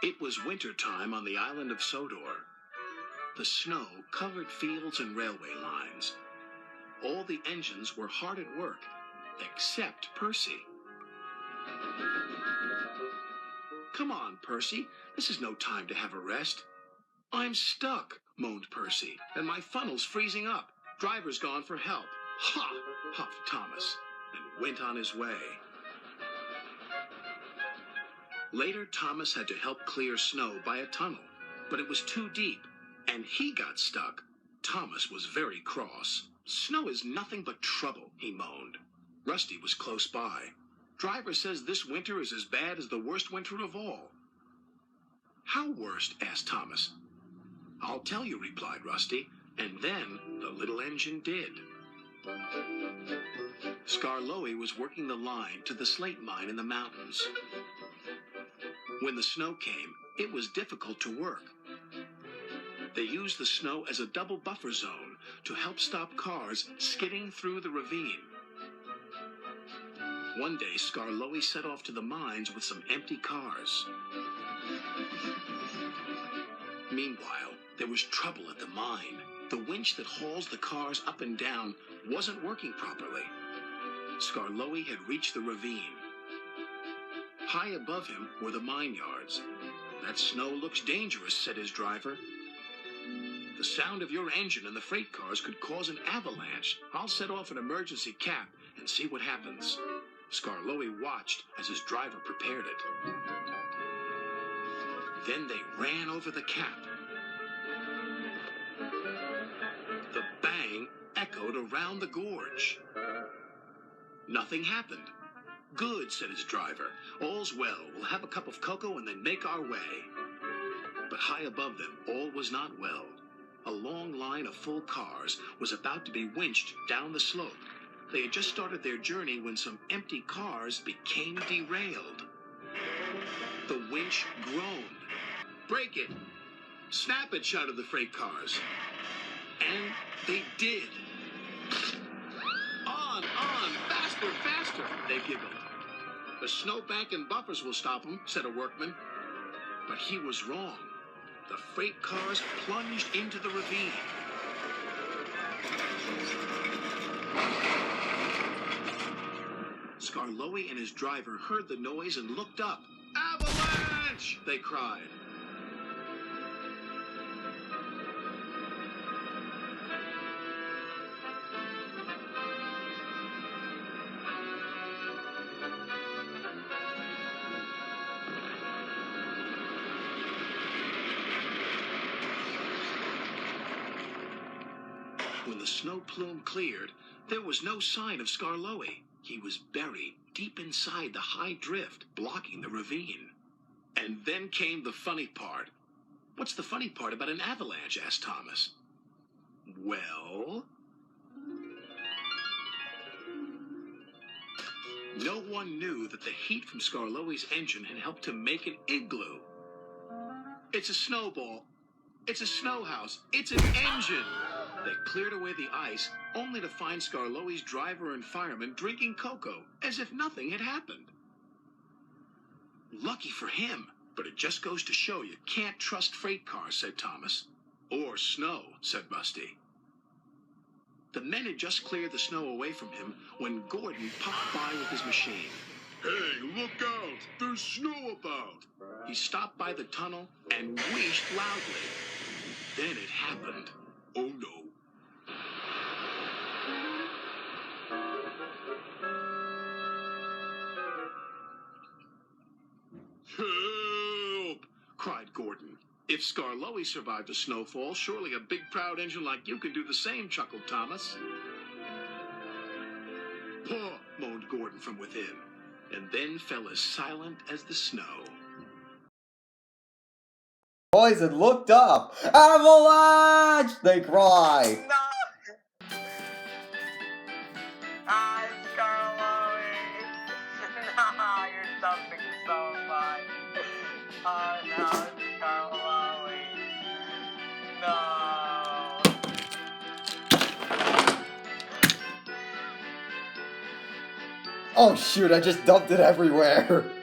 It was winter time on the island of Sodor. The snow covered fields and railway lines. All the engines were hard at work, except Percy. "Come on, Percy. This is no time to have a rest." "I'm stuck," moaned Percy, "and my funnel's freezing up. Driver's gone for help." "Ha!" huffed Thomas, and went on his way. Later, Thomas had to help clear snow by a tunnel, but it was too deep, and he got stuck. Thomas was very cross. "Snow is nothing but trouble," he moaned. Rusty was close by. "Driver says this winter is as bad as the worst winter of all." "How worst?" asked Thomas. "I'll tell you," replied Rusty, and then the little engine did. Skarloey was working the line to the slate mine in the mountains. When the snow came, it was difficult to work. They used the snow as a double buffer zone to help stop cars skidding through the ravine. One day, Skarloey set off to the mines with some empty cars. Meanwhile, there was trouble at the mine. The winch that hauls the cars up and down wasn't working properly. Skarloey had reached the ravine. High above him were the mine yards. "That snow looks dangerous," said his driver. "The sound of your engine and the freight cars could cause an avalanche. I'll set off an emergency cap and see what happens." Skarloey watched as his driver prepared it. Then they ran over the cap. The bang echoed around the gorge. Nothing happened. "Good," said his driver. "All's well. We'll have a cup of cocoa and then make our way." But high above them, all was not well. A long line of full cars was about to be winched down the slope. They had just started their journey when some empty cars became derailed. The winch groaned. "Break it! Snap it!" shouted the freight cars. And they did. On, faster, faster, they giggled. "The snowbank and buffers will stop them," said a workman. But he was wrong. The freight cars plunged into the ravine. Skarloey and his driver heard the noise and looked up. "Avalanche!" they cried. When the snow plume cleared, there was no sign of Skarloey. He was buried deep inside the high drift, blocking the ravine. And then came the funny part. "What's the funny part about an avalanche?" asked Thomas. "Well?" No one knew that the heat from Skarloey's engine had helped to make an igloo. "It's a snowball. It's a snow house. It's an engine." They cleared away the ice, only to find Skarloey's driver and fireman drinking cocoa, as if nothing had happened. "Lucky for him, but it just goes to show you can't trust freight cars," said Thomas. "Or snow," said Rusty. The men had just cleared the snow away from him when Gordon puffed by with his machine. "Hey, look out! There's snow about!" He stopped by the tunnel and wheezed loudly. Then it happened. Oh no. "Help!" cried Gordon. "If Skarloey survived a snowfall, surely a big proud engine like you can do the same," chuckled Thomas. "Paw!" moaned Gordon from within, and then fell as silent as the snow. Boys had looked up. "Avalanche!" they cried. No! I'm Skarloey! No, you're something so much. Oh no, Skarloey. No. Oh shoot, I just dumped it everywhere.